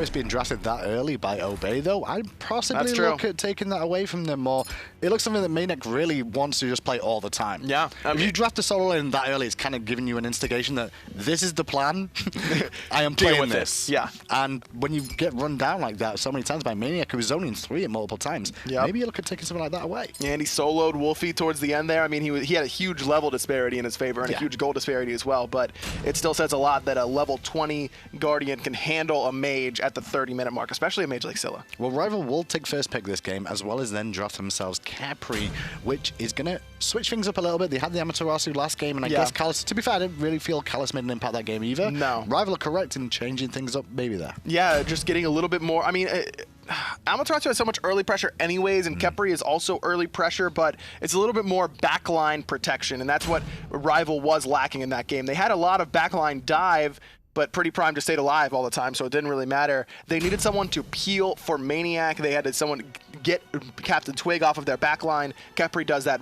It's been drafted that early by Obey, though. I'd possibly look at taking that away from them more. It looks something that Maniac really wants to just play all the time. Yeah. If you draft a solo lane that early, it's kind of giving you an instigation that this is the plan. I am playing this. Yeah. And when you get run down like that so many times by Maniac, who was zoning 3 at multiple times, maybe you look at taking something like that away. And he soloed Wolfie towards the end there. I mean, he had a huge level disparity in his favor and a huge goal disparity as well, but it still says a lot that a level 20 Guardian can handle a mage at the 30-minute mark, especially a mage like Scylla. Well, Rival will take first pick this game, as well as then draft themselves Capri, which is going to switch things up a little bit. They had the Amaterasu last game, and I guess Callus, to be fair, I didn't really feel Callus made an impact that game either. No. Rival are correct in changing things up maybe there. Yeah, just getting a little bit more. I mean, Amaterasu has so much early pressure anyways, and Kepri is also early pressure, but it's a little bit more backline protection, and that's what Rival was lacking in that game. They had a lot of backline dive, but Pretty Prime just stayed alive all the time, so it didn't really matter. They needed someone to peel for Maniac. They had someone get Captain Twig off of their backline. Kepri does that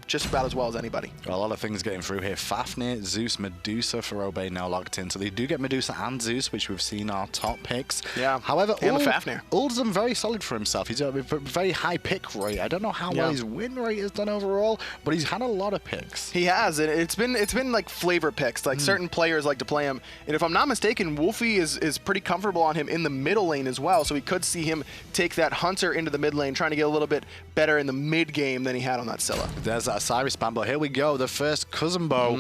just about as well as anybody. Well, a lot of things getting through here. Fafnir, Zeus, Medusa for Obey now logged in. So they do get Medusa and Zeus, which we've seen are top picks. Yeah. However, and Fafnir. Uld's done very solid for himself. He's got a very high pick rate. I don't know how well his win rate has done overall, but he's had a lot of picks. He has, and it's been like flavor picks. Like certain players like to play him, and if I'm not mistaken, Wolfie is pretty comfortable on him in the middle lane as well. So we could see him take that Hunter into the mid lane, trying to get a little bit better in the mid game than he had on that Scylla. There's that Osiris spam, but here we go. The first cousin bow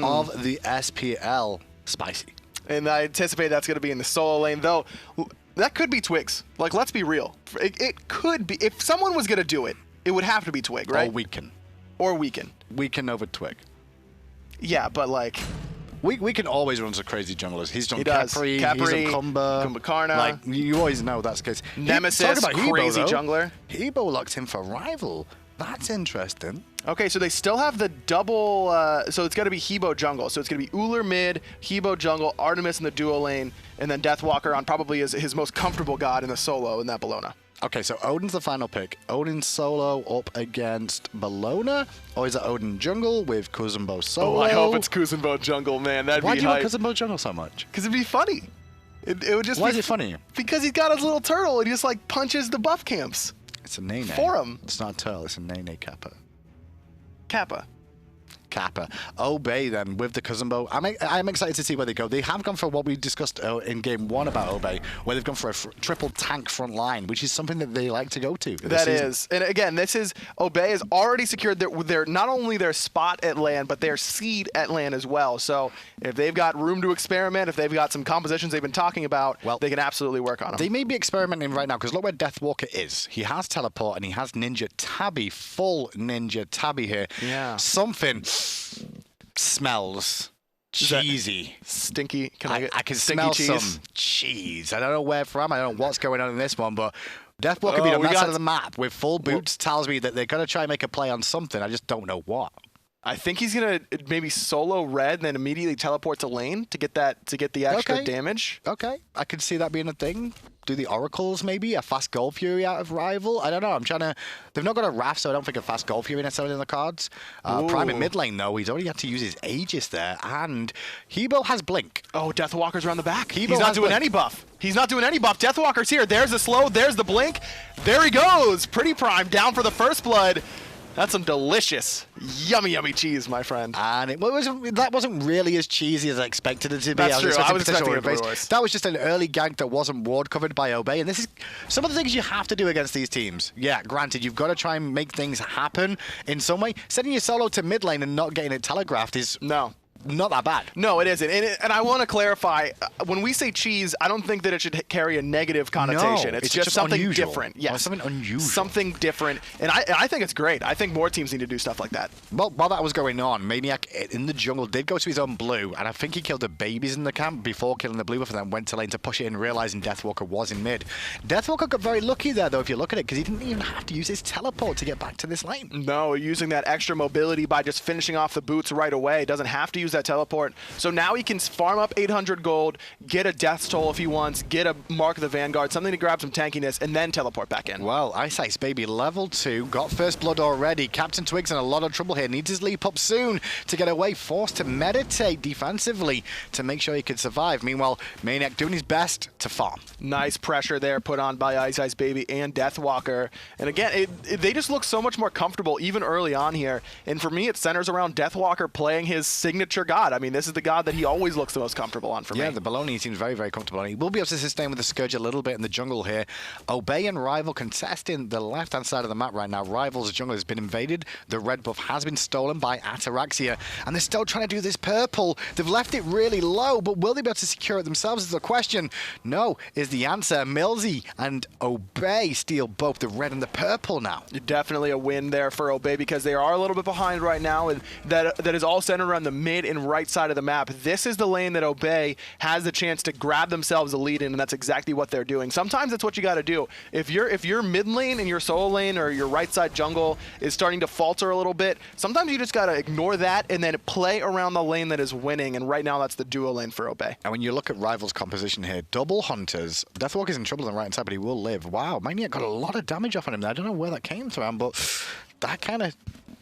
of the SPL. Spicy. And I anticipate that's going to be in the solo lane, though. That could be Twigs. Like, let's be real. It could be. If someone was going to do it, it would have to be Twig, right? Or Weaken. Or Weaken. Weaken over Twig. Yeah, but like... Weaken always runs a crazy junglers. He's done Capri, he's done Kumbakarna. Like, you always know that's the case. Nemesis, about crazy Hebo, jungler. Hebo locked him for Rival. That's interesting. Okay, so they still have the double, so it's going to be Hebo jungle. So it's going to be Ullr mid, Hebo jungle, Artemis in the duo lane, and then Deathwalker on probably his most comfortable god in the solo in that Bellona. Okay, so Odin's the final pick. Odin solo up against Bellona, or is it Odin jungle with Kuzumbo solo? Oh, I hope it's Kuzumbo jungle, man. That'd be hype. Why do you want Kuzumbo jungle so much? Because it'd be funny. It would just Why is it funny? Because he's got his little turtle and he just like punches the buff camps. It's a nene. For him. It's not a turtle, it's a nene kappa. Kappa. Kappa. Obey then with the Kuzumbo. I'm excited to see where they go. They have gone for what we discussed in game 1 about Obey, where they've gone for a triple tank front line, which is something that they like to go to. That is. And again, this is Obey has already secured their not only their spot at LAN, but their seed at LAN as well. So if they've got room to experiment, if they've got some compositions they've been talking about, well, they can absolutely work on them. They may be experimenting right now, because look where Deathwalker is. He has teleport and he has Ninja Tabby, full Ninja Tabby here. Yeah. Something smells cheesy. Stinky. I can smell cheese? some cheese. I don't know where from. I don't know what's going on in this one, but Deathwalker being on that side of the map with full boots tells me that they're going to try and make a play on something. I just don't know what. I think he's gonna maybe solo red and then immediately teleport to lane to get the extra damage. Okay, I could see that being a thing. Do the oracles maybe a fast Gold Fury out of Rival? I don't know. I'm trying to. They've not got a Wrath, so I don't think a fast Gold Fury necessarily in the cards. Prime in mid lane though, he's already had to use his Aegis there, and Hebo has Blink. Oh, Deathwalker's around the back. He's not doing any buff. He's not doing any buff. Deathwalker's here. There's the slow. There's the blink. There he goes. Pretty Prime down for the first blood. That's some delicious, yummy, yummy cheese, my friend. And that wasn't really as cheesy as I expected it to be. That's true. I was expecting it to be worse. That was just an early gank that wasn't ward covered by Obey. And this is some of the things you have to do against these teams. Yeah, granted, you've got to try and make things happen in some way. Sending your solo to mid lane and not getting it telegraphed is... not that bad. No, it isn't. And I want to clarify, when we say cheese, I don't think that it should carry a negative connotation. No, it's just something unusual. different. Yes. Something unusual. Something different. And I think it's great. I think more teams need to do stuff like that. Well, while that was going on, Maniac in the jungle did go to his own blue, and I think he killed the babies in the camp before killing the blue buff, and then went to lane to push it in, realizing Deathwalker was in mid. Deathwalker got very lucky there, though, if you look at it, because he didn't even have to use his teleport to get back to this lane. No, using that extra mobility by just finishing off the boots right away. Doesn't have to use that teleport. So now he can farm up 800 gold, get a Death's Toll if he wants, get a Mark of the Vanguard, something to grab some tankiness, and then teleport back in. Well, Ice Baby level 2, got first blood already. Captain Twig's in a lot of trouble here. Needs his leap up soon to get away. Forced to meditate defensively to make sure he could survive. Meanwhile, Maniac doing his best to farm. Nice pressure there put on by Ice Baby and Deathwalker. And again, they just look so much more comfortable even early on here. And for me, it centers around Deathwalker playing his signature god. I mean, this is the god that he always looks the most comfortable on for me. Yeah, the Baloney seems very, very comfortable. And he will be able to sustain with the Scourge a little bit in the jungle here. Obey and Rival contesting the left-hand side of the map right now. Rival's jungle has been invaded. The red buff has been stolen by Ataraxia. And they're still trying to do this purple. They've left it really low, but will they be able to secure it themselves is the question. No, is the answer. Millsy and Obey steal both the red and the purple now. Definitely a win there for Obey because they are a little bit behind right now, and that is all centered around the mid and right side of the map. This is the lane that Obey has the chance to grab themselves a lead in, and that's exactly what they're doing. Sometimes that's what you got to do. If your mid lane and your solo lane or your right side jungle is starting to falter a little bit, sometimes you just got to ignore that and then play around the lane that is winning, and right now that's the duo lane for Obey. And when you look at Rival's composition here, double hunters, Deathwalker's in trouble on the right hand side, but he will live. Wow, Maniac got a lot of damage off on him there. I don't know where that came from, but that kind of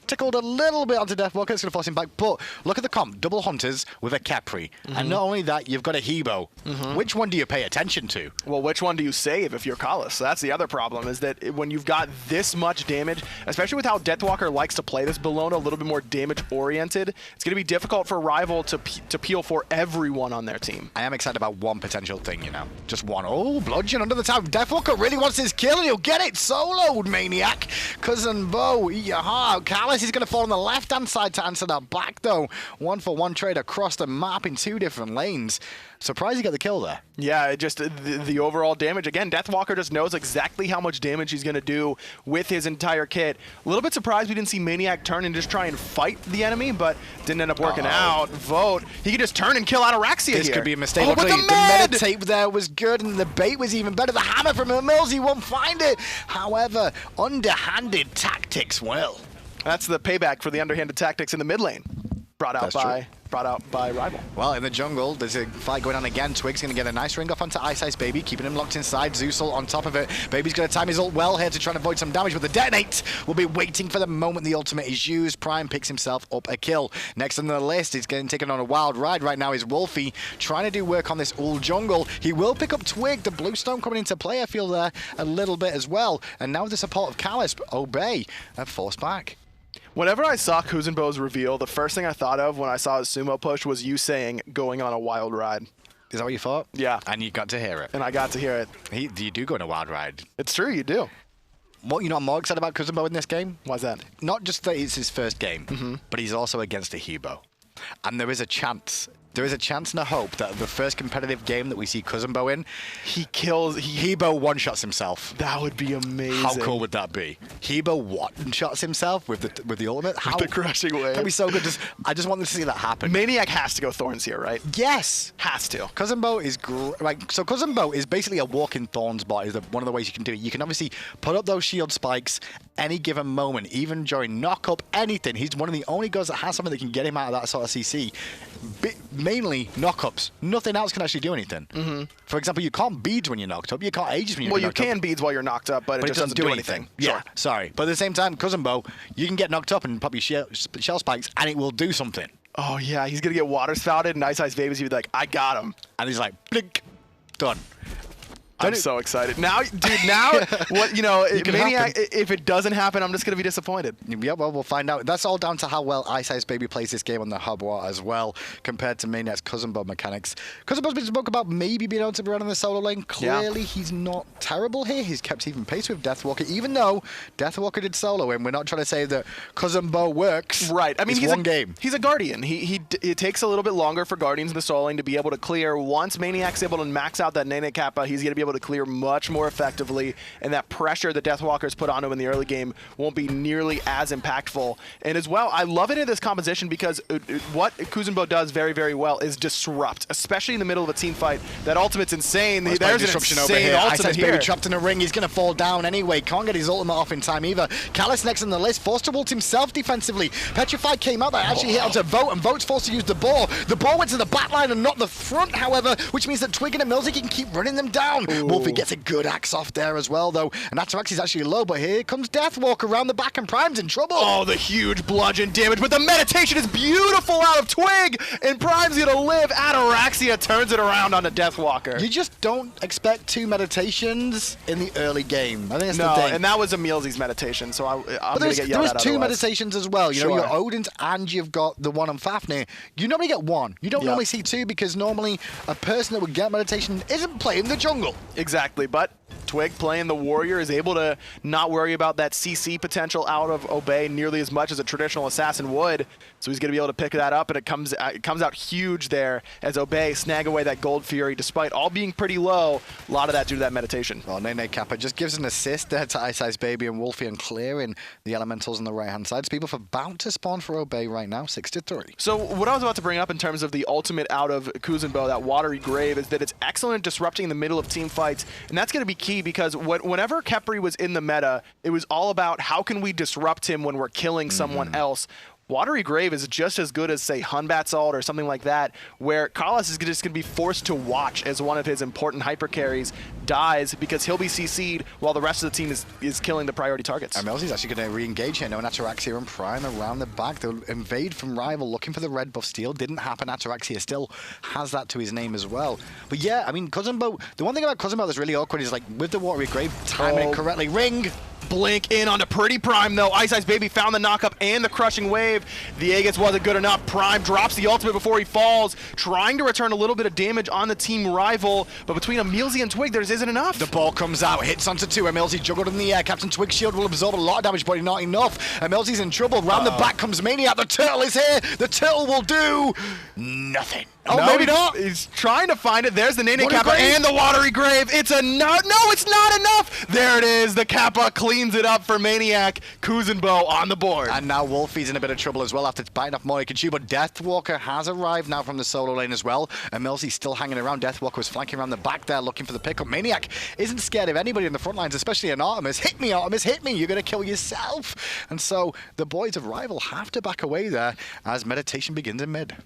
tickled a little bit onto Deathwalker. It's going to force him back. But look at the comp. Double hunters with a Capri. And not only that, you've got a Hebo. Which one do you pay attention to? Well, which one do you save if you're Kallus? That's the other problem, is that when you've got this much damage, especially with how Deathwalker likes to play this Bellona, a little bit more damage-oriented, it's going to be difficult for Rival to peel for everyone on their team. I am excited about one potential thing, you know. Just one. Oh, bludgeon under the tower. Deathwalker really wants his kill, and he'll get it soloed, Maniac. Cousin Bo, yaha. Kallus is going to fall on the left-hand side to answer that back, though. 1-for-1 trade across the map in 2 different lanes. Surprised he got the kill there. Yeah, just the overall damage. Again, Deathwalker just knows exactly how much damage he's going to do with his entire kit. A little bit surprised we didn't see Maniac turn and just try and fight the enemy, but didn't end up working out. Vote. He could just turn and kill Ataraxia here. This could be a mistake. Oh, but the meditate there was good, and the bait was even better. The hammer from Mills, he won't find it. However, underhanded tactics will. That's the payback for the underhanded tactics in the mid lane. Brought out by Rival. Well, in the jungle, there's a fight going on again. Twig's going to get a nice ring off onto Ice Baby, keeping him locked inside. Zeusel on top of it. Baby's going to time his ult well here to try and avoid some damage, but the detonate will be waiting for the moment the ultimate is used. Prime picks himself up a kill. Next on the list, he's getting taken on a wild ride right now is Wolfie, trying to do work on this ult jungle. He will pick up Twig. The Bluestone coming into play, I feel there a little bit as well. And now with the support of Kallus, Obey, and forced back. Whenever I saw Kuzenbo's reveal, the first thing I thought of when I saw his sumo push was you saying, going on a wild ride. Is that what you thought? Yeah. And you got to hear it. And I got to hear it. You do go on a wild ride. It's true, you do. What you know I'm more excited about Kuzenbo in this game? Why's that? Not just that it's his first game, but he's also against a Hebo. And there is a chance and a hope that the first competitive game that we see Kuzenbo in, Hebo one-shots himself. That would be amazing. How cool would that be? Hebo one-shots himself with the ultimate? With the crushing wave. That'd be so good. I just want to see that happen. Maniac has to go Thorns here, right? Yes. Has to. Kuzenbo is so Kuzenbo is basically a walking Thorns bot. Is one of the ways you can do it. You can obviously put up those shield spikes any given moment, even during knock-up, anything. He's one of the only guys that has something that can get him out of that sort of CC. Mainly knock-ups. Nothing else can actually do anything. For example, you can't beads when you're knocked up. You can't ages when you're knocked up. Well, you can beads while you're knocked up, but it just doesn't do anything. Yeah, sure. Sorry. But at the same time, Kuzenbo, you can get knocked up and pop your shell spikes, and it will do something. Oh, yeah. He's going to get water spouted, and Ice Baby's going to be like, I got him. And he's like, blink, done. I'm so excited. Now, dude, what, Maniac, if it doesn't happen, I'm just going to be disappointed. Yeah, well, we'll find out. That's all down to how well Ice Baby plays this game on the hub war as well, compared to Maniac's Kuzenbo mechanics. Kuzenbo's been spoke about maybe being able to run in the solo lane. Clearly, he's not terrible here. He's kept even pace with Deathwalker, even though Deathwalker did solo him. We're not trying to say that Kuzenbo works. Right. I mean, he's one game. He's a Guardian. It takes a little bit longer for Guardians in the solo lane to be able to clear. Once Maniac's able to max out that Nene Kappa, he's going to be able to clear much more effectively, and that pressure the Deathwalkers put onto him in the early game won't be nearly as impactful. And as well, I love it in this composition because what Kuzenbo does very, very well is disrupt, especially in the middle of a team fight. That ultimate's insane. There's an disruption insane over here. ultimate here. Baby trapped in a ring. He's going to fall down anyway. Can't get his ultimate off in time either. Callus next on the list. Forced to ult himself defensively. Petrified came out. That actually hit onto Vote, and Vote's forced to use the ball. The ball went to the back line and not the front, however, which means that Twig and Millsy can keep running them down. Wolfie gets a good axe off there as well, though. And Ataraxi's actually low, but here comes Deathwalker around the back, and Prime's in trouble. Oh, the huge bludgeon damage, but the meditation is beautiful out of Twig, and Prime's gonna live. Ataraxia turns it around on the Deathwalker. You just don't expect 2 meditations in the early game. I think that's the thing. And that was Emilzy's meditation, so I'm gonna get yelled at. There was 2 meditations as well. You know, your Odin's and you've got the one on Fafnir. You normally get 1. You don't normally see 2 because normally a person that would get meditation isn't playing the jungle. Exactly, but Twig playing the warrior is able to not worry about that CC potential out of Obey nearly as much as a traditional assassin would. So he's going to be able to pick that up, and it comes out huge there as Obey snag away that Gold Fury, despite all being pretty low. A lot of that due to that meditation. Well, Nene Kappa just gives an assist there to Ice Ice Baby and Wolfie and clearing the elementals on the right-hand side. So people about to spawn for Obey right now, 6-3. So what I was about to bring up in terms of the ultimate out of Kuzenbo, that Watery Grave, is that it's excellent at disrupting in the middle of team fights, and that's going to be key because whenever Khepri was in the meta, it was all about how can we disrupt him when we're killing someone else. Watery Grave is just as good as, say, Hunbat's ult or something like that, where Carlos is just going to be forced to watch as one of his important hyper carries dies because he'll be CC'd while the rest of the team is killing the priority targets. And Melzy's actually going to re-engage here. No Ataraxia and Prime around the back. They'll invade from Rival, looking for the red buff steal. Didn't happen. Ataraxia still has that to his name as well. But yeah, I mean, Kuzenbo, the one thing about Kuzenbo that's really awkward is, like, with the Watery Grave, timing it correctly. Ring! Blink in onto Pretty Prime, though. Ice Ice Baby found the knockup and the crushing wave. The Aegis wasn't good enough. Prime drops the ultimate before he falls, trying to return a little bit of damage on the team rival, but between Emilzy and Twig, there isn't enough. The ball comes out, hits onto 2. Emilzy juggled in the air. Captain Twig's shield will absorb a lot of damage, but not enough. Emilzy's in trouble. Round the back comes Maniac. The turtle is here. The turtle will do nothing. Oh, no, maybe not. He's trying to find it. There's the Nene Kappa and the Watery Grave. It's a no, it's not enough. There it is. The Kappa cleans it up for Maniac. Kuzenbo on the board. And now Wolfie's in a bit of trouble as well after biting off more he can chew, but Deathwalker has arrived now from the solo lane as well. And Milzy's still hanging around. Deathwalker was flanking around the back there looking for the pickup. Maniac isn't scared of anybody in the front lines, especially an Artemis. Hit me, Artemis, hit me. You're going to kill yourself. And so the boys of Rival have to back away there as meditation begins in mid.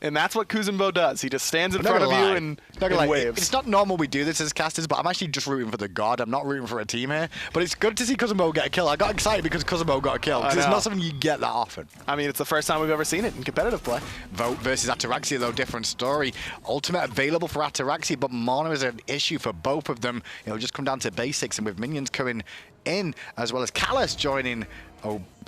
And that's what Kuzenbo does. He just stands in front of you and waves. It's not normal we do this as casters, but I'm actually just rooting for the god. I'm not rooting for a team here. But it's good to see Kuzenbo get a kill. I got excited because Kuzenbo got a kill. Because it's not something you get that often. I mean, it's the first time we've ever seen it in competitive play. Vote versus Ataraxia, though, different story. Ultimate available for Ataraxia, but Mana is an issue for both of them. It'll just come down to basics, and with minions coming in, as well as Callus joining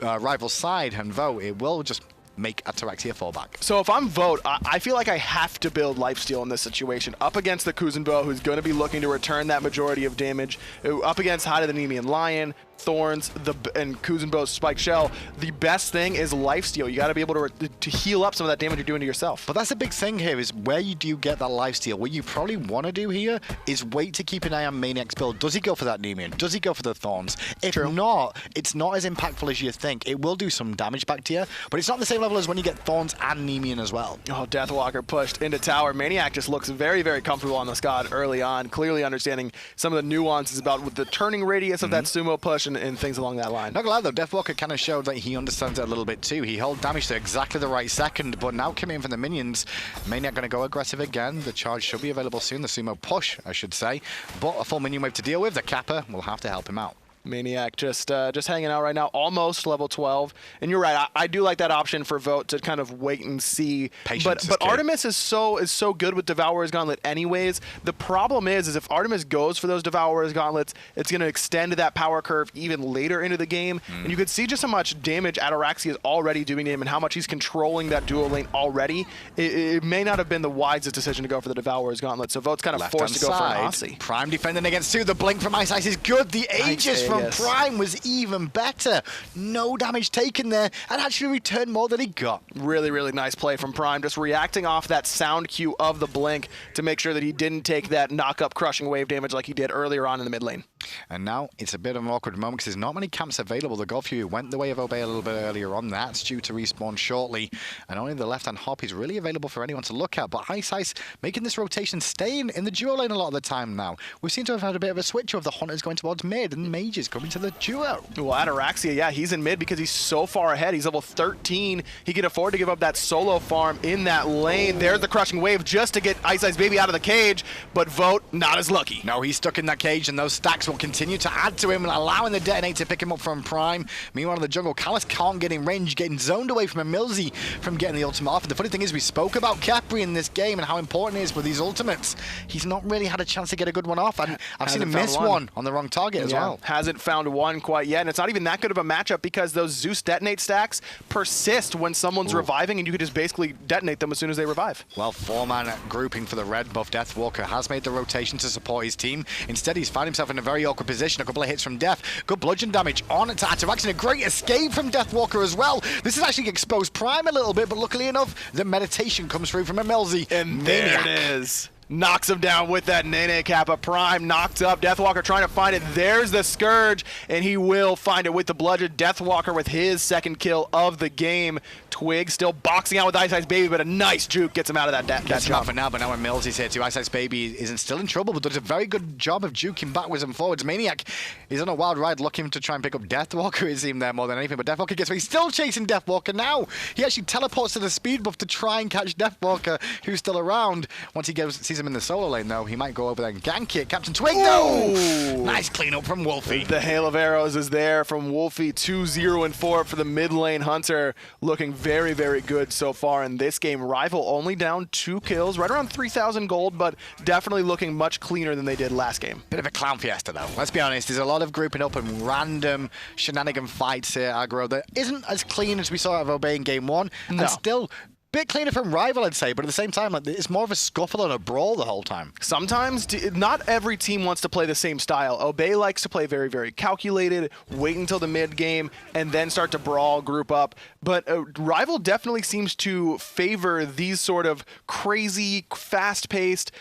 Rival's side and Vote, it will just make Ataraxia fall back. So if I'm Vote, I feel like I have to build lifesteal in this situation. Up against the Kuzenbo, who's going to be looking to return that majority of damage. Up against Hide of the Nemean Lion, Thorns, and Kuzenbo's Spike Shell. The best thing is lifesteal. You got to be able to heal up some of that damage you're doing to yourself. But that's the big thing here, is where you do get that lifesteal. What you probably want to do here is wait to keep an eye on Maniac's build. Does he go for that Nemean? Does he go for the Thorns? If not, it's not as impactful as you think. It will do some damage back to you, but it's not the same level as when you get Thorns and Nemean as well. Oh, Deathwalker pushed into tower. Maniac just looks very, very comfortable on this god early on, clearly understanding some of the nuances about with the turning radius of that sumo push and things along that line. Not gonna lie though, Deathwalker kind of showed that he understands it a little bit too. He held damage to exactly the right second, but now coming in from the minions, Maniac gonna go aggressive again. The charge should be available soon, the sumo push, I should say. But a full minion wave to deal with, the Kappa will have to help him out. Maniac just hanging out right now, almost level 12. And you're right, I do like that option for Vote to kind of wait and see. Patience but Artemis is so good with Devourer's Gauntlet anyways. The problem is if Artemis goes for those Devourer's Gauntlets, it's going to extend that power curve even later into the game. And you could see just how much damage Ataraxia is already doing to him and how much he's controlling that dual lane already. It may not have been the wisest decision to go for the Devourer's Gauntlet. So Vote's kind of forced to go for an Aussie. Prime defending against 2. The blink from Ice Ice is good. The Aegis from yes. Prime was even better. No damage taken there, and actually returned more than he got. Really, really nice play from Prime, just reacting off that sound cue of the blink to make sure that he didn't take that knock-up crushing wave damage like he did earlier on in the mid lane. And now it's a bit of an awkward moment because there's not many camps available. The Golf Fury went the way of Obey a little bit earlier on. That's due to respawn shortly. And only the left-hand hop is really available for anyone to look at. But Ice making this rotation, staying in the duo lane a lot of the time now. We seem to have had a bit of a switch of the Hunters going towards mid and Mages coming to the duo. Well, Ataraxia, yeah, he's in mid because he's so far ahead. He's level 13. He can afford to give up that solo farm in that lane. There's the crushing wave just to get Ice Baby out of the cage. But Vote, not as lucky. No, he's stuck in that cage, and those stacks will continue to add to him and allowing the detonate to pick him up from Prime. Meanwhile, in the jungle, Callus can't get in range, getting zoned away from Emilzy from getting the ultimate off. And the funny thing is, we spoke about Capri in this game and how important it is with these ultimates. He's not really had a chance to get a good one off, and I've seen him miss one on the wrong target as well. Hasn't found one quite yet, and it's not even that good of a matchup because those Zeus detonate stacks persist when someone's reviving, and you could just basically detonate them as soon as they revive. Well, 4-man grouping for the red buff. Deathwalker has made the rotation to support his team. Instead, he's found himself in a very awkward position. A couple of hits from Death. Good bludgeon damage on to Atarax, and a great escape from Deathwalker as well. This has actually exposed Prime a little bit, but luckily enough, the meditation comes through from Emilzy. And there it is. Knocks him down with that Nene Kappa. Prime knocked up. Deathwalker trying to find it. There's the Scourge, and he will find it with the bludgeon. Deathwalker with his second kill of the game. Twig still boxing out with Ice Baby, but a nice juke gets him out of that Gets him jump. out for now, but now when Millsy's here too, Ice Baby isn't still in trouble, but does a very good job of juking backwards and forwards. Maniac is on a wild ride looking to try and pick up Deathwalker, it seemed there more than anything, but Deathwalker gets away. He's still chasing Deathwalker now. He actually teleports to the speed buff to try and catch Deathwalker, who's still around. Once he sees him in the solo lane, though, he might go over there and gank it. Captain Twig, though! Nice cleanup from Wolfie. The hail of arrows is there from Wolfie. 2-0-4 for the mid lane Hunter. Looking very, very good so far in this game. Rival only down 2 kills, right around 3,000 gold, but definitely looking much cleaner than they did last game. Bit of a clown fiesta, though. Let's be honest. There's a lot of grouping up and random shenanigan fights here, aggro, that isn't as clean as we saw out of Obey in Game 1. No. And still bit cleaner from Rival, I'd say, but at the same time, like, it's more of a scuffle and a brawl the whole time. Sometimes, not every team wants to play the same style. Obey likes to play very, very calculated, wait until the mid game, and then start to brawl, group up. But Rival definitely seems to favor these sort of crazy, fast-paced,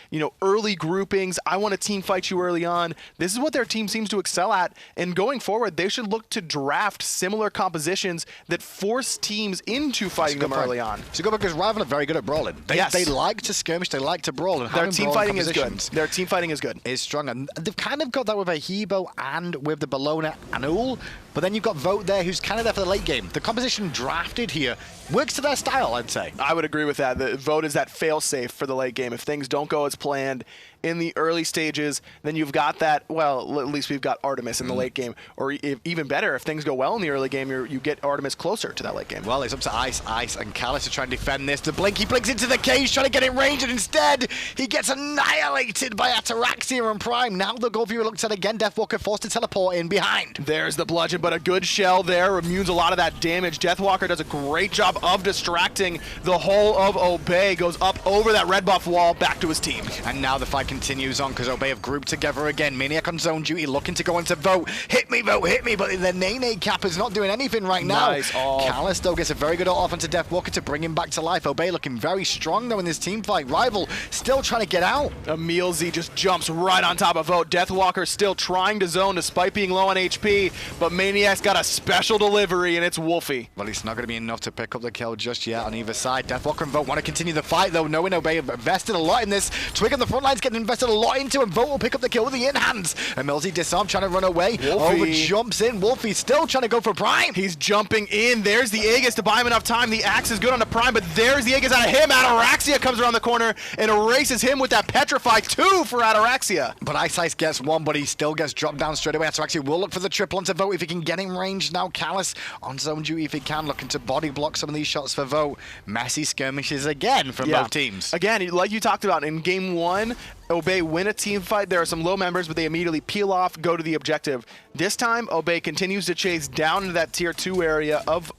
early groupings. I want to team fight you early on. This is what their team seems to excel at. And going forward, they should look to draft similar compositions that force teams into fighting them early on. So go because Rival are very good at brawling. They like to skirmish, they like to brawl. And their team fighting is good. Their team fighting is good. Is strong. And they've kind of got that with a Hebo and with the Bellona and Ul. But then you've got Vote there, who's kind of there for the late game. The composition drafted here works to their style, I'd say. I would agree with that. The Vote is that fail-safe for the late game. If things don't go as planned in the early stages, then you've got that, well, at least we've got Artemis in the late game. Or even better, if things go well in the early game, you get Artemis closer to that late game. Well, it's up to Ice, and Callus to try and defend this. The blink, he blinks into the cage, trying to get in range, and instead, he gets annihilated by Ataraxia and Prime. Now the goal viewer looks at again, Deathwalker forced to teleport in behind. There's the bludgeon, but a good shell there removes a lot of that damage. Deathwalker does a great job of distracting. The whole of Obey goes up over that red buff wall back to his team. And now the fight continues on because Obey have grouped together again. Maniac on zone duty, looking to go into Vote. Hit me, Vote, hit me, but the Nene Cap is not doing anything right now. Nice. Callus, though, gets a very good off onto Deathwalker to bring him back to life. Obey looking very strong, though, in this team fight. Rival still trying to get out. Emilzy just jumps right on top of Vote. Deathwalker still trying to zone despite being low on HP, but Maniac's got a special delivery, and it's Wolfie. Well, it's not going to be enough to pick up the kill just yet on either side. Deathwalker and Vote want to continue the fight, though, knowing Obey have invested a lot in this. Twig on the front line's getting invested a lot into, and Vote will pick up the kill with the in-hands. Emilzy disarmed, trying to run away. Wolfie. Over jumps in. Wolfie still trying to go for Prime. He's jumping in. There's the Aegis to buy him enough time. The axe is good on the Prime, but there's the Aegis out of him. Ataraxia comes around the corner and erases him with that Petrify. 2 for Ataraxia. But Ice gets one, but he still gets dropped down straight away. Ataraxia will look for the triple onto Vote if he can get in range now. Callus on zone duty if he can, looking to body block some of these shots for Vote. Messy skirmishes again from both teams. Again, like you talked about in Game 1, Obey win a team fight. There are some low members, but they immediately peel off, go to the objective. This time, Obey continues to chase down into that tier 2 area of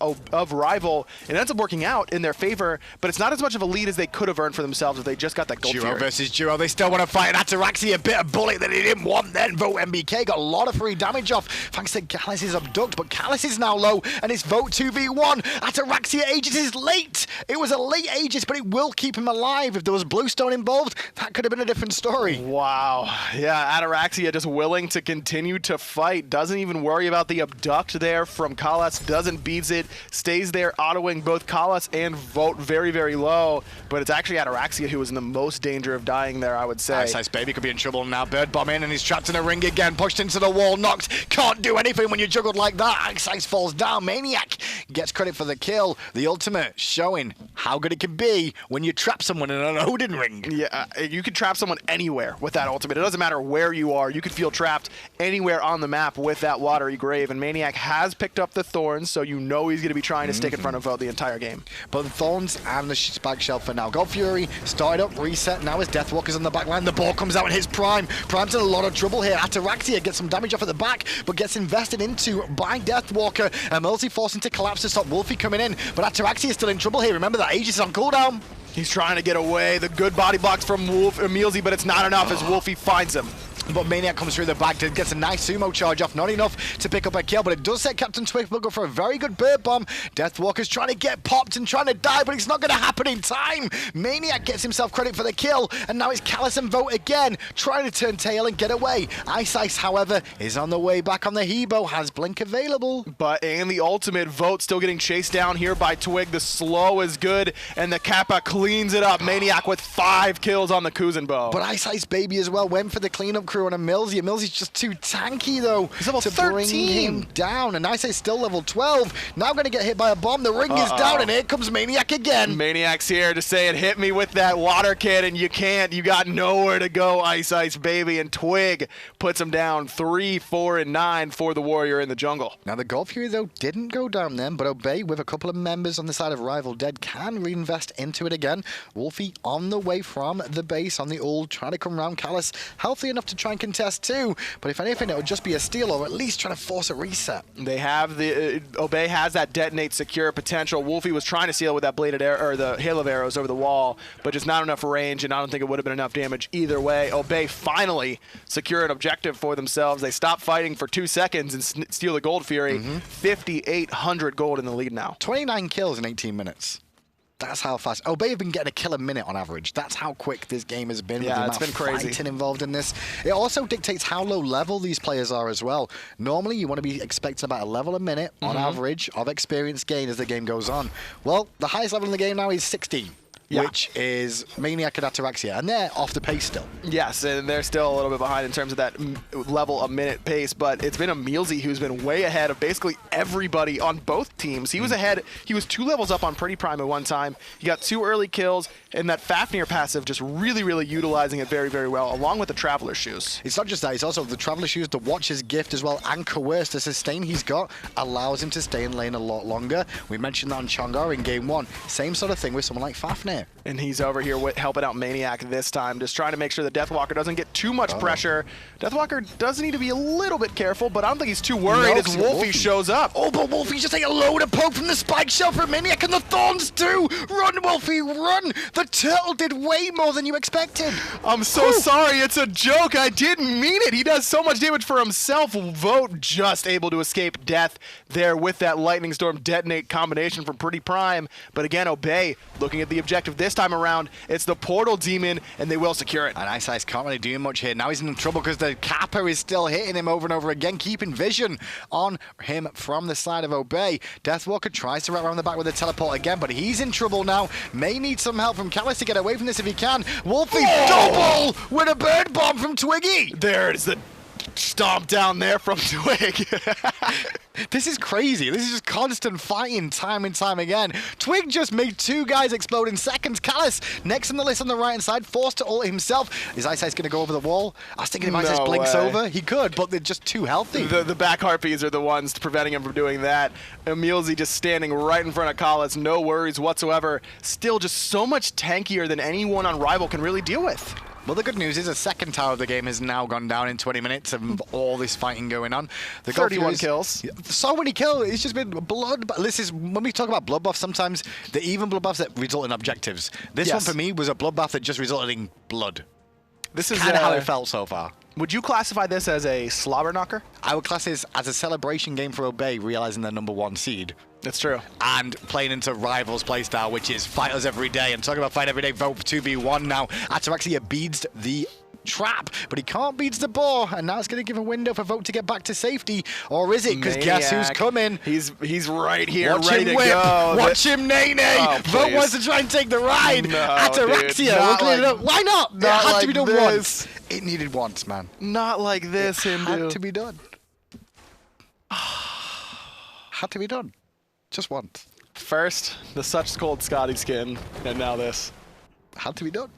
Rival. It ends up working out in their favor, but it's not as much of a lead as they could have earned for themselves if they just got that gold Duo Fury. versus Duo. They still want to fight. Ataraxia, a bit of bullet that he didn't want then. Vote MBK got a lot of free damage off thanks to Callus' abduct, but Callus is now low, and it's Vote 2v1. Ataraxia Aegis is late. It was a late Aegis, but it will keep him alive. If there was Bluestone involved, that could have been a different story. Wow. Yeah, Ataraxia just willing to continue to fight. Doesn't even worry about the abduct there from Kalas. Doesn't beats it. Stays there, autoing both Kalas and Vote very, very low. But it's actually Ataraxia who was in the most danger of dying there, I would say. Ice Baby could be in trouble now. Bird Bomb in, and he's trapped in a ring again. Pushed into the wall, knocked. Can't do anything when you're juggled like that. Ice falls down. Maniac gets credit for the kill. The ultimate showing how good it can be when you trap someone in an Odin ring. Yeah, you can trap someone anywhere with that ultimate. It doesn't matter where you are. You could feel trapped anywhere on the map with that watery grave. And Maniac has picked up the Thorns, so you know he's going to be trying to stick in front of Vote the entire game. But the Thorns and the Spike Shell for now. Gold Fury started up, reset. Now his Deathwalker's on the back line. The ball comes out and hits Prime. Prime's in a lot of trouble here. Ataraxia gets some damage off at the back, but gets invested into by Deathwalker. And Milsey forcing to collapse to stop Wolfie coming in. But Ataraxia is still in trouble here. Remember that Aegis is on cooldown. He's trying to get away. The good body blocks from Milsey, but it's not enough as Wolfie finds him. But Maniac comes through the back, gets a nice sumo charge off. Not enough to pick up a kill, but it does set Captain Twigbuckle for a very good bird bomb. Deathwalker's trying to get popped and trying to die, but it's not going to happen in time. Maniac gets himself credit for the kill, and now it's Callus and Vote again, trying to turn tail and get away. Ice, however, is on the way back on the Hebo, has Blink available. But and the ultimate, Vote still getting chased down here by Twig. The slow is good, and the Kappa cleans it up. Maniac with 5 kills on the Kuzenbo. But Ice Baby as well went for the cleanup crew on a Milsey. Milsey's just too tanky, though, he's level to 13. bring him down. And Ice's still level 12. Now going to get hit by a bomb. The ring is down, and here comes Maniac again. Maniac's here to say it. Hit me with that water cannon. You can't. You got nowhere to go, Ice Baby. And Twig puts him down 3, 4, and 9 for the Warrior in the jungle. Now, the Gold Fury, though, didn't go down then, but Obey, with a couple of members on the side of Rival dead, can reinvest into it again. Wolfie on the way from the base on the ult, trying to come around. Callus healthy enough to try and contest too, but if anything, it would just be a steal or at least trying to force a reset. They have the Obey has that detonate secure potential. Wolfie was trying to seal with that bladed arrow or the hail of arrows over the wall, but just not enough range, and I don't think it would have been enough damage either way. Obey finally secure an objective for themselves. They stop fighting for 2 seconds and steal the Gold Fury. 5,800 gold in the lead now. 29 kills in 18 minutes. That's how fast. Obey have been getting a kill a minute on average. That's how quick this game has been. Yeah, with the it's been amount of crazy. fighting involved in this. It also dictates how low level these players are as well. Normally, you want to be expecting about a level a minute on average of experience gain as the game goes on. Well, the highest level in the game now is 16. Yeah. Which is Maniac and Ataraxia, and they're off the pace still. Yes, and they're still a little bit behind in terms of that level a minute pace, but it's been a Milsey who's been way ahead of basically everybody on both teams. He was ahead, he was 2 levels up on Pretty Prime at one time. He got 2 early kills, and that Fafnir passive just really, really utilizing it very, very well, along with the Traveler Shoes. It's not just that, it's also the Traveler Shoes, the Watcher's Gift as well, and Coerce. The sustain he's got allows him to stay in lane a lot longer. We mentioned that on Chongar in game 1. Same sort of thing with someone like Fafnir. And he's over here helping out Maniac this time, just trying to make sure the Deathwalker doesn't get too much pressure. Deathwalker does need to be a little bit careful, but I don't think he's too worried as Wolfie shows up. Oh, but Wolfie's just taking a load of poke from the Spike Shell from Maniac, and the Thorns too! Run, Wolfie, run! The turtle did way more than you expected. I'm so sorry, it's a joke. I didn't mean it. He does so much damage for himself. Vote just able to escape death there with that Lightning Storm detonate combination from Pretty Prime. But again, Obey looking at the objective this time around. It's the Portal Demon, and they will secure it. And Ice can't really do much here. Now he's in trouble because the Kappa is still hitting him over and over again, keeping vision on him from the side of Obey. Deathwalker tries to wrap around the back with a teleport again, but he's in trouble now. May need some help from Callus to get away from this if he can. Wolfie double with a bird bomb from Twiggy. There it is, the stomp down there from Twig. This is crazy. This is just constant fighting time and time again. Twig just made 2 guys explode in seconds. Callus, next on the list on the right-hand side, forced to ult himself. Is Ice going to go over the wall? I was thinking if Ice blinks over, he could, but they're just too healthy. The back harpies are the ones preventing him from doing that. Emilzy just standing right in front of Callus, no worries whatsoever. Still just so much tankier than anyone on Rival can really deal with. Well, the good news is the second tower of the game has now gone down in 20 minutes of all this fighting going on. The 31 kills. So many kills. It's just been blood. This is when we talk about blood buffs, sometimes they're even blood buffs that result in objectives. This one for me was a blood buff that just resulted in blood. This is kind of how it felt so far. Would you classify this as a slobber knocker? I would class this as a celebration game for Obey, realizing their #1 seed. That's true. And playing into Rivals playstyle, which is fight us every day. And talking about fight every day, vote for 2v1 now. Ataraxia beats the trap, but he can't beat the boar. And now it's going to give a window for Vote to get back to safety. Or is it? Because guess who's coming? He's right here, Watch ready him to whip. go. Watch him nay. Oh, Vote wants to try and take the ride. No, Ataraxia, we'll clean it up. Why not? It had like to be done this. once. It needed once, man. Not like this, It Hindu. had to be done. Had to be done. Just once. First, the Such Cold Scotty skin, and now this. Had to be done.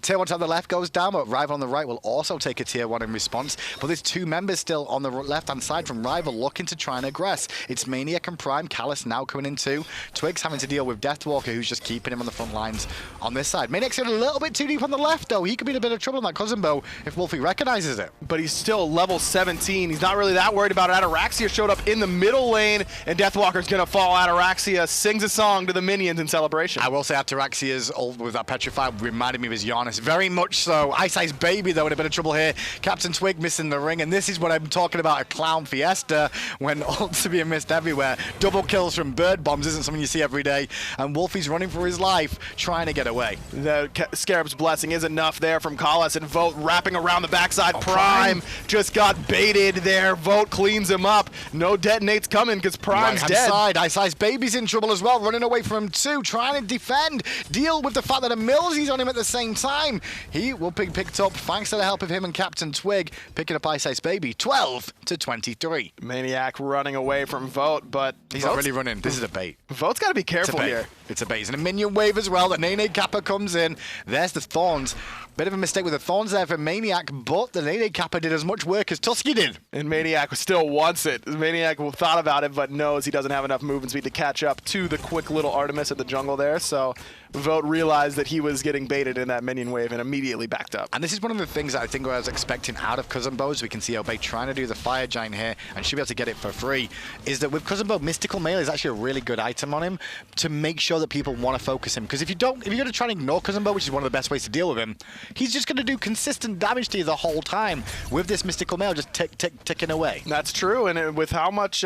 Tier 1 on the left goes down, but Rival on the right will also take a Tier 1 in response. But there's 2 members still on the left-hand side from Rival looking to try and aggress. It's Maniac and Prime. Callus now coming in too. Twigs having to deal with Deathwalker, who's just keeping him on the front lines on this side. Maniac's getting a little bit too deep on the left, though. He could be in a bit of trouble in that cousin bow if Wolfie recognizes it. But he's still level 17. He's not really that worried about it. Ataraxia showed up in the middle lane, and Deathwalker's going to fall. Ataraxia sings a song to the minions in celebration. I will say Ataraxia's ult with that Petrify reminded me of his Giannis. Very much so. Ice Ice Baby, though, in a bit of trouble here. Captain Twig missing the ring, and this is what I'm talking about, a clown fiesta when ults are being missed everywhere. Double kills from bird bombs isn't something you see every day, and Wolfie's running for his life, trying to get away. The Scarab's blessing is enough there from Collis, and Vote wrapping around the backside. Prime just got baited there. Vote cleans him up. No detonates coming because Prime's dead. Side. Ice Ice Baby's in trouble as well, running away from him too, trying to defend, deal with the fact that a Millsy's on him at the same time. He will be picked up thanks to the help of him and Captain Twig, picking up Ice Ice Baby, 12-23. Maniac running away from Vote, but he's not really running. This is a bait. Vote's got to be careful here. It's a bait. And a minion wave as well. The Nene Kappa comes in. There's the Thorns. Bit of a mistake with the Thorns there for Maniac, but the Nene Kappa did as much work as Tusky did. And Maniac still wants it. Maniac thought about it, but knows he doesn't have enough movement speed to catch up to the quick little Artemis at the jungle there. So Vote realized that he was getting baited in that minion wave and immediately backed up. And this is one of the things that I think I was expecting out of Cousin Bows. We can see Obey trying to do the Fire Giant here and should be able to get it for free. Is that with Cousin Bow, Mystical Mail is actually a really good item on him to make sure that people want to focus him. Because if you're going to try and ignore Cousin Bow, which is one of the best ways to deal with him, he's just going to do consistent damage to you the whole time with this Mystical Mail just ticking away. That's true, and with how much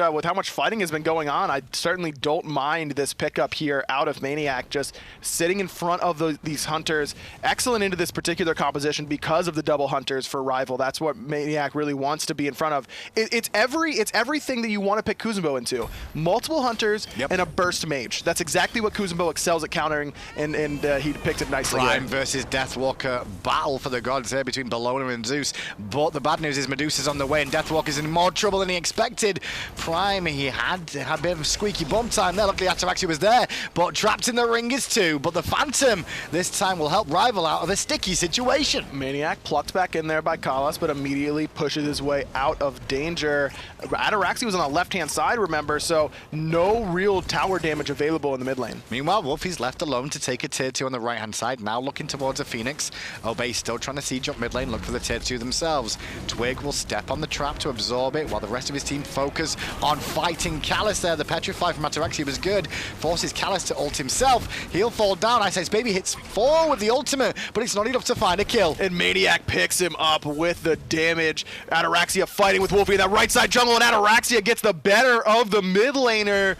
fighting has been going on, I certainly don't mind this pickup here out of Maniac, just sitting in front of these hunters. Excellent into this particular composition because of the double hunters for Rival. That's what Maniac really wants to be in front of. It's everything that you want to pick Kuzumbo into. Multiple hunters and a burst mage. That's exactly what Kuzumbo excels at countering, and he picked it nicely. Prime versus Deathwalker battle for the gods here between Bellona and Zeus. But the bad news is Medusa's on the way, and Deathwalker's in more trouble than he expected. Prime, he had a bit of squeaky bum time there. Luckily, Ataraxia was there, but trapped in the ring is two. But the Phantom this time will help Rival out of a sticky situation. Maniac plucked back in there by Kalas, but immediately pushes his way out of danger. Ataraxia was on the left-hand side, remember, so no real tower damage available in the mid lane. Meanwhile, Wolfie's left alone to take a tier 2 on the right-hand side, now looking towards a Phoenix. Obey still trying to siege up mid lane, look for the tier 2 themselves. Twig will step on the trap to absorb it, while the rest of his team focus on fighting Callus there. The Petrify from Ataraxia was good, forces Callus to ult himself. He'll fall down. Ice Ice Baby hits 4 with the ultimate, but it's not enough to find a kill. And Maniac picks him up with the damage. Ataraxia fighting with Wolfie in that right side jungle, and Ataraxia gets the better of the mid laner.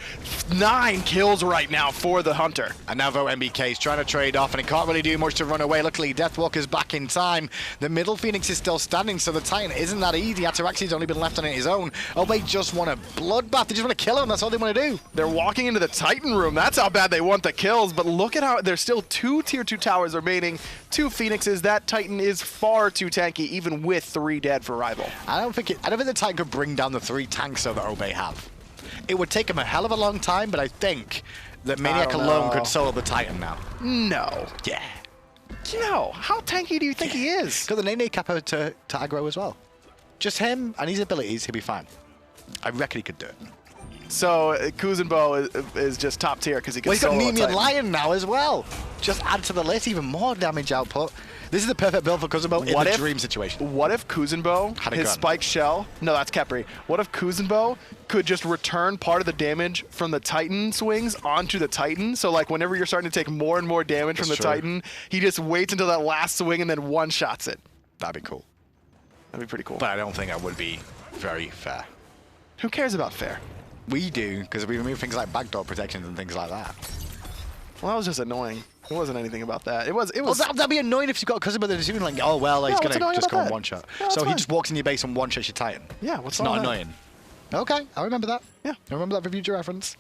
9 kills right now for the Hunter. And now Vote MBK is trying to trade off, and he can't really do much to run away. Luckily, Deathwalker's back in time. The middle Phoenix is still standing, so the Titan isn't that easy. Ataraxia's only been left on it his own. Obey just want a bloodbath. They just want to kill him. That's all they want to do. They're walking into the Titan room. That's how bad they want the kills, but look at how there's still 2 tier 2 towers remaining, 2 Phoenixes. That Titan is far too tanky, even with 3 dead for Rival. I don't think the Titan could bring down the 3 tanks that Obey have. It would take him a hell of a long time, but I think that Maniac alone could solo the Titan now. No. Yeah. No. How tanky do you think he is? Got the Nene Kappa to aggro as well. Just him and his abilities, he'll be fine. I reckon he could do it. So Kuzenbo is just top tier because he can Well, he's got solo a Nemean Titan. Lion now as well. Just add to the list even more damage output. This is the perfect build for Kuzenbo in the dream situation. What if Kuzenbo, Had a his gun. spike shell, no, that's Kepri. What if Kuzenbo could just return part of the damage from the Titan swings onto the Titan? So like whenever you're starting to take more and more damage from the true. Titan, he just waits until that last swing and then one-shots it. That'd be cool. That'd be pretty cool. But I don't think that would be very fair. Who cares about fair? We do, because we remove things like backdoor protections and things like that. Well, that was just annoying. It wasn't anything about that. It was. Well, that'd be annoying if you've got Kuzenbo that's doing like, oh, well, he's what's going annoying to just about go on that? one shot. Yeah, that's so he fine. just walks in your base and one shots your Titan. Yeah, what's It's wrong not with that? annoying. Okay, I remember that. Yeah. I remember that for future reference.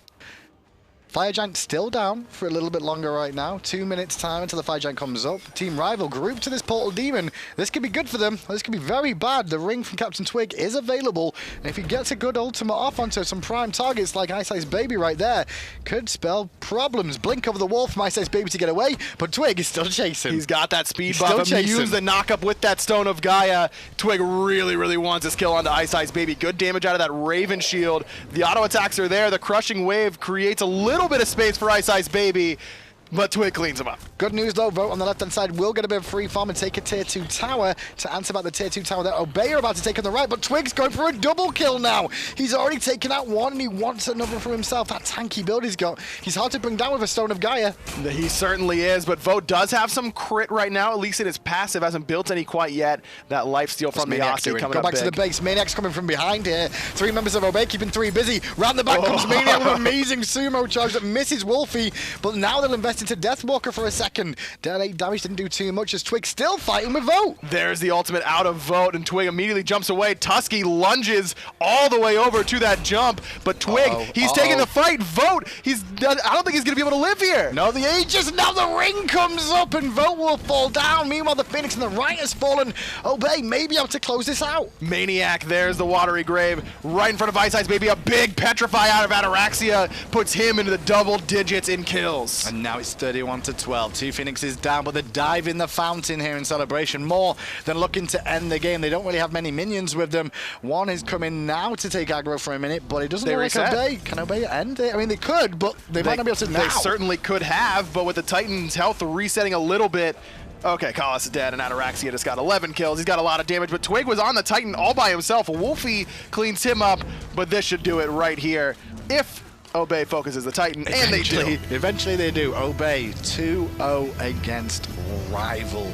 Fire Giant still down for a little bit longer right now. 2 minutes time until the Fire Giant comes up. Team Rival grouped to this Portal Demon. This could be good for them. This could be very bad. The ring from Captain Twig is available. And if he gets a good ultimate off onto some prime targets like Ice Ice Baby right there, could spell problems. Blink over the wall from Ice Ice Baby to get away, but Twig is still chasing. He's got that speed He's buff. still Use chasing. the knockup with that Stone of Gaia. Twig really, really wants his kill onto Ice Ice Baby. Good damage out of that Raven shield. The auto attacks are there. The crushing wave creates a little bit of space for Ice Ice Baby, but Twig cleans him up. Good news though, Vote on the left-hand side will get a bit of free farm and take a tier 2 tower to answer about the tier 2 tower that Obey are about to take on the right, but Twig's going for a double kill now. He's already taken out one and he wants another for himself. That tanky build he's got. He's hard to bring down with a Stone of Gaia. He certainly is, but Vote does have some crit right now, at least in his passive. Hasn't built any quite yet. That lifesteal from the Maniac's Aussie doing? coming Go up back big. to the base. Maniac's coming from behind here. 3 members of Obey keeping 3 busy. Round the back comes Maniac with an amazing sumo charge that misses Wolfie, but now they'll invest into Deathwalker for a second. Dead 8 damage didn't do too much as Twig still fighting with Vote. There's the ultimate out of Vote, and Twig immediately jumps away. Tusky lunges all the way over to that jump, but Twig, he's taking the fight. Vote, I don't think he's going to be able to live here. No, the Aegis, now the ring comes up and Vote will fall down. Meanwhile, the Phoenix and the right has fallen. Obey may be able to close this out. Maniac, there's the watery grave right in front of Ice Ice Baby. A big petrify out of Ataraxia puts him into the double digits in kills. And now it's 31 to 12. 2 Phoenixes down, but they dive in the fountain here in celebration. More than looking to end the game. They don't really have many minions with them. One is coming now to take aggro for a minute, but it doesn't They look like reset. Obey. Can Obey end it? I mean, they could, but they might not be able to now. They certainly could have, but with the Titan's health resetting a little bit. Okay, Collis is dead, and Ataraxia just got 11 kills. He's got a lot of damage, but Twig was on the Titan all by himself. Wolfie cleans him up, but this should do it right here. If Obey focuses the Titan, and they do. Eventually they do. Obey 2-0 against Rival.